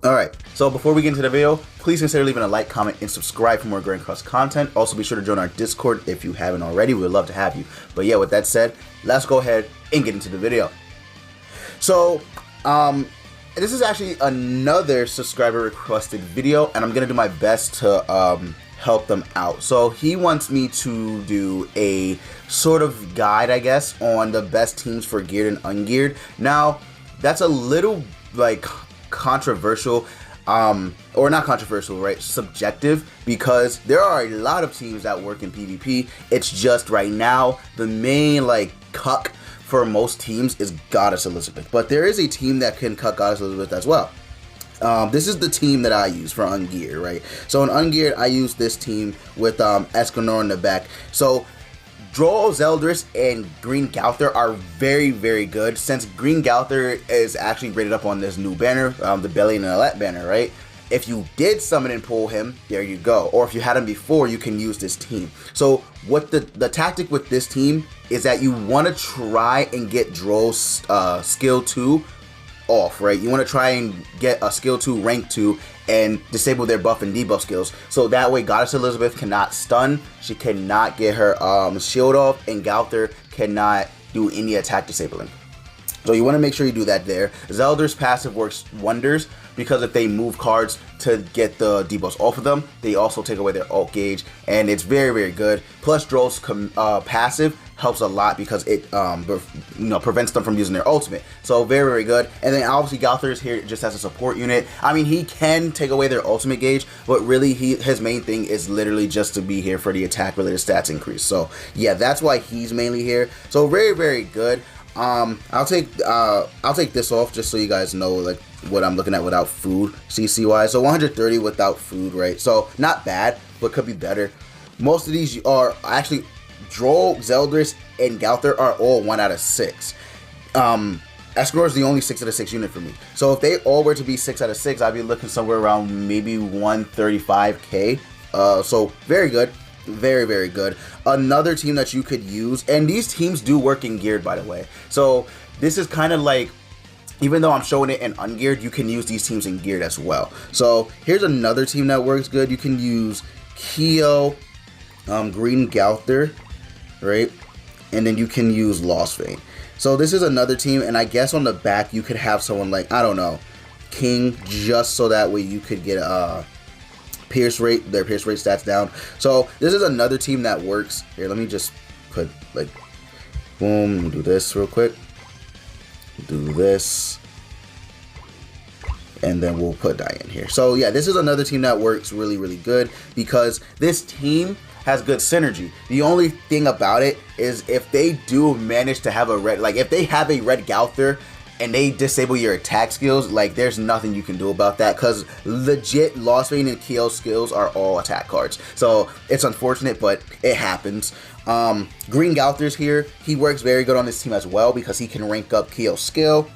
Alright, so before we get into the video, please consider leaving a like, comment, and subscribe for more Grand Cross content. Also, be sure to join our Discord if you haven't already. We would love to have you. But yeah, with that said, let's go ahead and get into the video. So, this is actually another subscriber requested video, and I'm going to do my best to help them out. So, he wants me to do a sort of guide, I guess, on the best teams for geared and ungeared. Now, that's a little, like, controversial, or not controversial, right? Subjective, because there are a lot of teams that work in PvP. It's just right now the main like cuck for most teams is Goddess Elizabeth, but there is a team that can cuck Goddess Elizabeth as well. This is the team that I use for ungeared, right? So in ungeared, I use this team with Escanor in the back. So Droll, Zeldris, and Green Galther are very, very good, since Green Galther is actually rated up on this new banner, the Belly and Alette banner, right? If you did summon and pull him, there you go. Or if you had him before, you can use this team. So what the tactic with this team is that you want to try and get Droll's skill 2 off, right? You want to try and get a skill 2 rank 2 and disable their buff and debuff skills, so that way Goddess Elizabeth cannot stun, she cannot get her shield off, and Galther cannot do any attack disabling. So you want to make sure you do that there. Zelda's passive works wonders, because if they move cards to get the debuffs off of them, they also take away their ult gauge, and it's very, very good. Plus Droll's passive helps a lot because it prevents them from using their ultimate. So very, very good. And then obviously Galther is here just as a support unit. I mean, he can take away their ultimate gauge, but really his main thing is literally just to be here for the attack related stats increase. So yeah, that's why he's mainly here. So very, very good. I'll take this off just so you guys know like what I'm looking at without food CC wise. So 130 without food, right? So not bad, but could be better. Most of these are actually Droll, Zeldris, and Galther are all 1 out of 6. Escanor is the only 6 out of 6 unit for me. So if they all were to be 6 out of 6, I'd be looking somewhere around maybe 135k. So very good. Very, very good. Another team that you could use, and these teams do work in geared, by the way. So this is kind of like, even though I'm showing it in ungeared, you can use these teams in geared as well. So here's another team that works good. You can use Keo, Green Galther, right? And then you can use Lost Vein. So this is another team, and I guess on the back you could have someone like, I don't know, King, just so that way you could get their pierce rate stats down. So this is another team that works. Here, let me just put like, boom, let me do this real quick. Do this. And then we'll put Diane here. So yeah, this is another team that works really, really good, because this team has good synergy. The only thing about it is if they do manage to have a red, like if they have a red Galther and they disable your attack skills, like there's nothing you can do about that, because legit Lost Vein and Keo's skills are all attack cards. So it's unfortunate, but it happens. Green Galther's here. He works very good on this team as well, because he can rank up Keo's skill.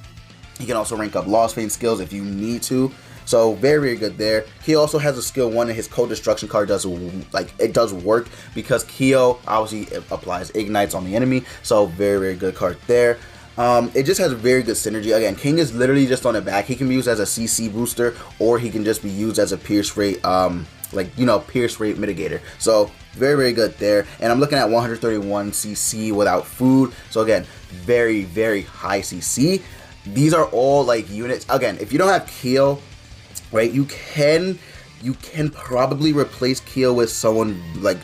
He can also rank up Lost Vein skills if you need to. So very, very good there. He also has a skill 1, and his Cold Destruction card does work, because Keo obviously applies ignites on the enemy. So very, very good card there. It just has a very good synergy. Again, King is literally just on the back. He can be used as a CC booster, or he can just be used as a pierce rate, pierce rate mitigator. So very, very good there. And I'm looking at 131 CC without food. So again, very, very high CC. These are all like units. Again, if you don't have Keo, right, you can probably replace Keo with someone like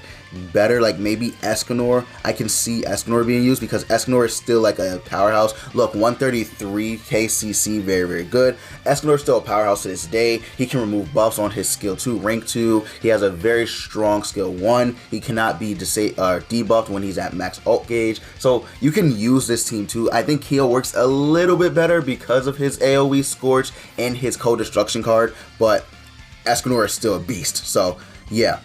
better, like maybe Escanor. I can see Escanor being used, because Escanor is still like a powerhouse. Look, 133k CC, very, very good. Escanor is still a powerhouse to this day. He can remove buffs on his skill 2, rank 2. He has a very strong skill 1. He cannot be debuffed when he's at max ult gauge. So you can use this team too. I think Keo works a little bit better because of his AoE Scorch and his Cold Destruction card, but Escanor is still a beast. So yeah.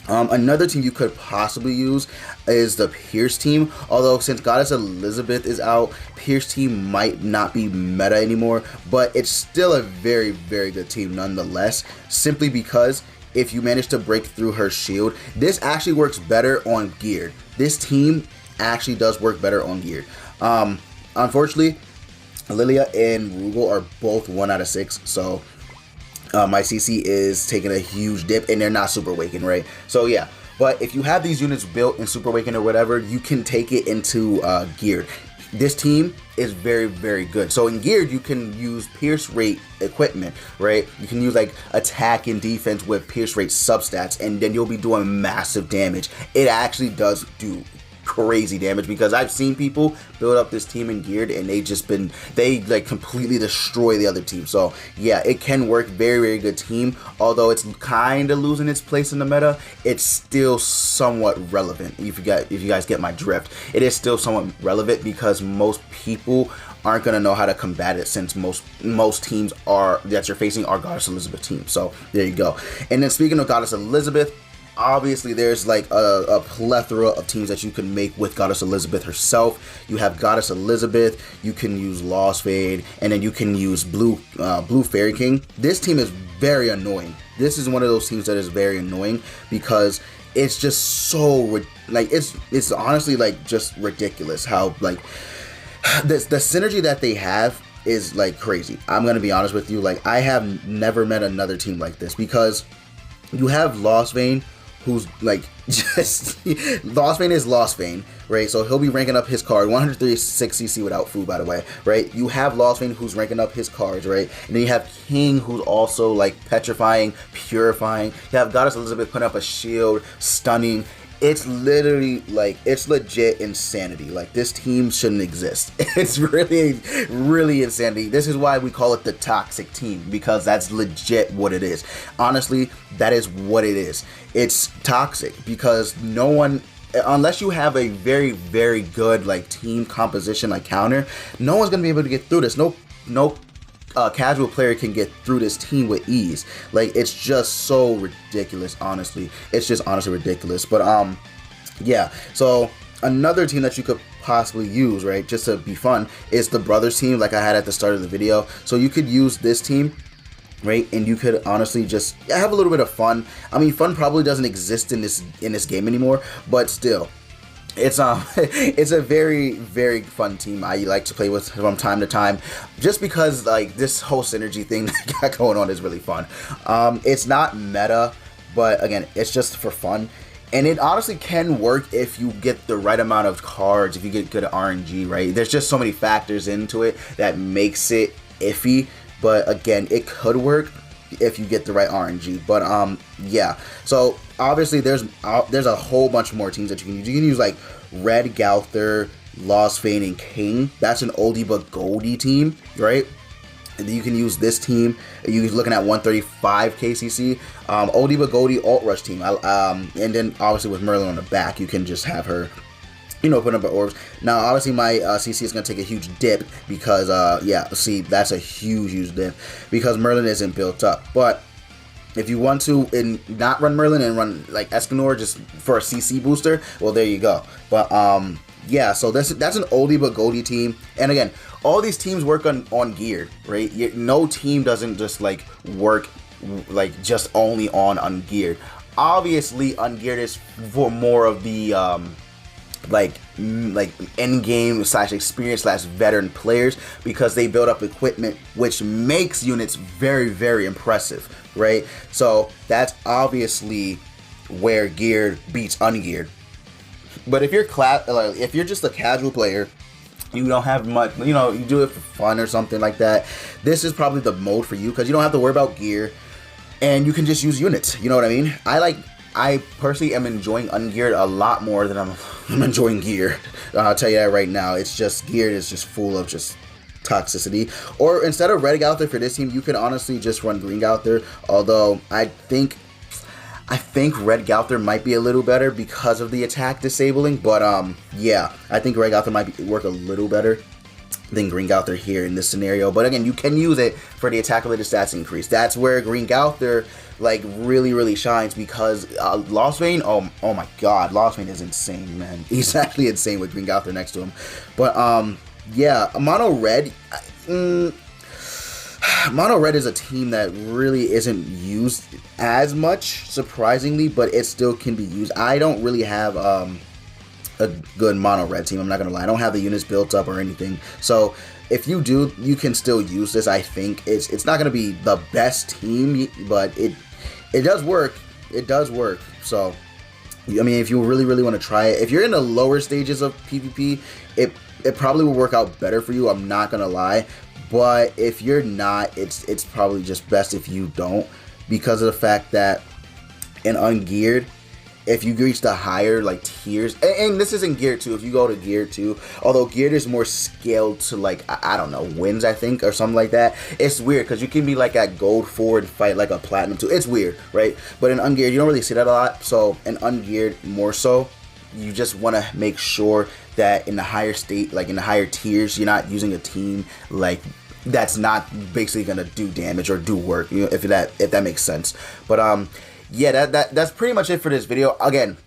Another team you could possibly use is the Pierce team, although since Goddess Elizabeth is out, Pierce team might not be meta anymore, but it's still a very, very good team nonetheless, simply because if you manage to break through her shield, this actually works better on geared. This team actually does work better on geared. Unfortunately, Lilia and Rugal are both 1 out of 6, so my CC is taking a huge dip, and they're not Super Awakened, right? So yeah, but if you have these units built in Super Awakened or whatever, you can take it into Geared. This team is very, very good. So in Geared, you can use Pierce Rate equipment, right? You can use like attack and defense with Pierce Rate substats, and then you'll be doing massive damage. It actually does do crazy damage, because I've seen people build up this team in Geared and they like completely destroy the other team. So yeah, it can work. Very, very good team. Although it's kind of losing its place in the meta, it's still somewhat relevant. If you guys get my drift, it is still somewhat relevant, because most people aren't gonna know how to combat it, since most teams that you're facing are Goddess Elizabeth teams. So there you go. And then speaking of Goddess Elizabeth, obviously there's like a plethora of teams that you can make with Goddess Elizabeth herself. You have Goddess Elizabeth, you can use Lost Fade, and then you can use Blue Fairy King. This team is very annoying. This is one of those teams that is very annoying, because it's just so like it's honestly like just ridiculous how like the synergy that they have is like crazy. I'm gonna be honest with you, like I have never met another team like this, because you have Lost Vein, who's like just Lost Vein is Lost Vein, right? So he'll be ranking up his card 136 CC without food, by the way, right? You have Lost Vein who's ranking up his cards, right? And then you have King, who's also like petrifying, purifying. You have Goddess Elizabeth putting up a shield, stunning. It's literally like, it's legit insanity. Like, this team shouldn't exist. It's really, really insanity. This is why we call it the toxic team, because that's legit what it is. Honestly, that is what it is. It's toxic because no one, unless you have a very, very good like team composition like counter, no one's gonna be able to get through this. No casual player can get through this team with ease. Like, it's just so ridiculous, honestly. It's just honestly ridiculous. But yeah, so another team that you could possibly use, right, just to be fun, is the Brothers team, like I had at the start of the video. So you could use this team, right, and you could honestly just have a little bit of fun. I mean, fun probably doesn't exist in this game anymore, but still, it's a very, very fun team. I like to play with from time to time, just because like this whole synergy thing that got going on is really fun. It's not meta, but again, it's just for fun, and it honestly can work if you get the right amount of cards, if you get good RNG, right? There's just so many factors into it that makes it iffy, but again, it could work if you get the right RNG. But yeah, so obviously there's a whole bunch more teams that you can use. You can use like Red Gauther, Lost Vein, and King. That's an oldie but goldie team, right? And then you can use this team. You're looking at 135 KCC. Oldie but goldie alt rush team. And then obviously with Merlin on the back, you can just have her, you know, put up her orbs. Now, obviously, my CC is going to take a huge dip because, yeah, see, that's a huge dip because Merlin isn't built up. But if you want to not run Merlin and run, like, Escanor just for a CC booster, well, there you go. But, yeah, so that's an oldie but goldie team. And, again, all these teams work on Geared, right? No team doesn't just, like, work, like, just only on Ungeared. Obviously, Ungeared is for more of the, like end game / experience / veteran players, because they build up equipment which makes units very, very impressive, right? So that's obviously where Geared beats Ungeared. But if you're just a casual player, you don't have much, you know, you do it for fun or something like that, this is probably the mode for you, because you don't have to worry about gear and you can just use units, you know what I mean? I personally am enjoying Ungeared a lot more than I'm enjoying Geared. I'll tell you that right now. It's just, Geared is just full of just toxicity. Or instead of Red Gauther for this team, you can honestly just run Green Gauther. Although I think Red Gauther might be a little better because of the attack disabling. But yeah, I think Red Gauther might work a little better than Green Gauther here in this scenario. But again, you can use it for the attack related stats increase. That's where Green Gauther like really shines, because Lost Vein, oh my god, Lost Vein is insane, man. He's actually insane with Green Gauther next to him. But yeah, Mono Red is a team that really isn't used as much, surprisingly, but it still can be used. I don't really have a good Mono Red team, I'm not gonna lie. I don't have the units built up or anything. So if you do, you can still use this. I think it's not gonna be the best team, but it does work. It does work. So I mean, if you really want to try it, if you're in the lower stages of PvP, it probably will work out better for you. I'm not gonna lie, but if you're not, it's probably just best if you don't, because of the fact that in ungeared, if you reach the higher like tiers, and this isn't geared 2, if you go to geared 2, although geared is more scaled to like, I don't know, wins I think, or something like that. It's weird because you can be like at gold 4 and fight like a platinum 2. It's weird, right? But in ungeared, you don't really see that a lot. So in ungeared, more so, you just want to make sure that in the higher state, like in the higher tiers, you're not using a team like that's not basically gonna do damage or do work, you know, if that makes sense. But yeah, that's pretty much it for this video. Again,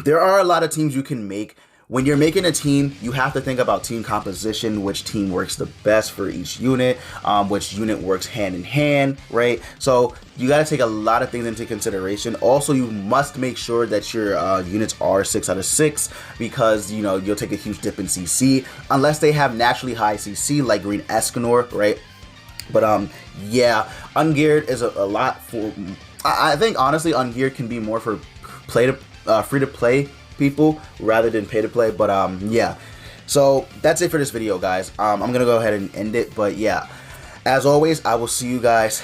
there are a lot of teams you can make. When you're making a team, you have to think about team composition, which team works the best for each unit, which unit works hand in hand, right? So you got to take a lot of things into consideration. Also, you must make sure that your units are 6 out of 6, because, you know, you'll take a huge dip in CC unless they have naturally high CC like Green Escanor, right? But yeah, ungeared is a lot for... I think honestly ungeared can be more for free to play people rather than pay to play. But yeah, so that's it for this video, guys. I'm gonna go ahead and end it. But yeah, as always, I will see you guys